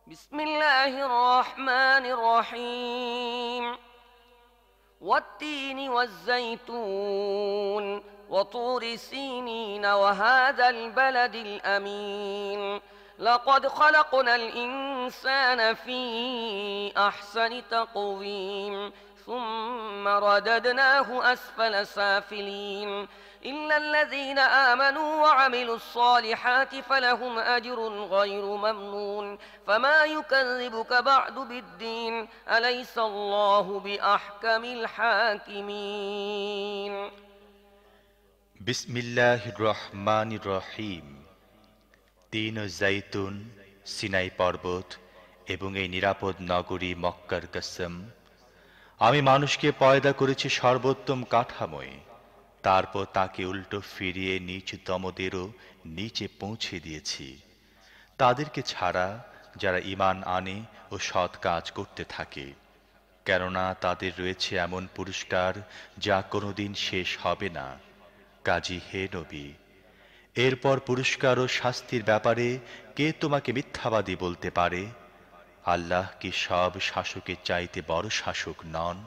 بسم الله الرحمن الرحيم والتين والزيتون وطور سينين وهذا البلد الأمين لقد خلقنا الإنسان في أحسن تقويم ثم رددناه أسفل سافلين إلا الذين آمنوا وعملوا الصالحات فلهم أجر غير ممنون فما يكذبك بعد بالدين أليس الله بأحكم الحاكمين বিসমিল্লাহির রহমানির রহিম। তিন ও জাইতুন, সিনাই পর্বত এবং এই নিরাপদ নগরী মক্কার কসম। আমি মানুষকে পয়দা করেছি সর্বোত্তম কাঠামোয়, তারপর তাকে উল্টো ফিরিয়ে নিচ দমদেরও নিচে পৌঁছে দিয়েছি, তাদেরকে ছাড়া যারা ঈমান আনে ও সৎ কাজ করতে থাকে। কেননা তাদের রয়েছে এমন পুরস্কার যা কোনোদিন শেষ হবে না। কাজী হে নবী, এরপর পুরস্কার ও শাস্তির ব্যাপারে কে তোমাকে মিথ্যাবাদী বলতে পারে? আল্লাহ কি সব শাসকের চাইতে বড় শাসক নন?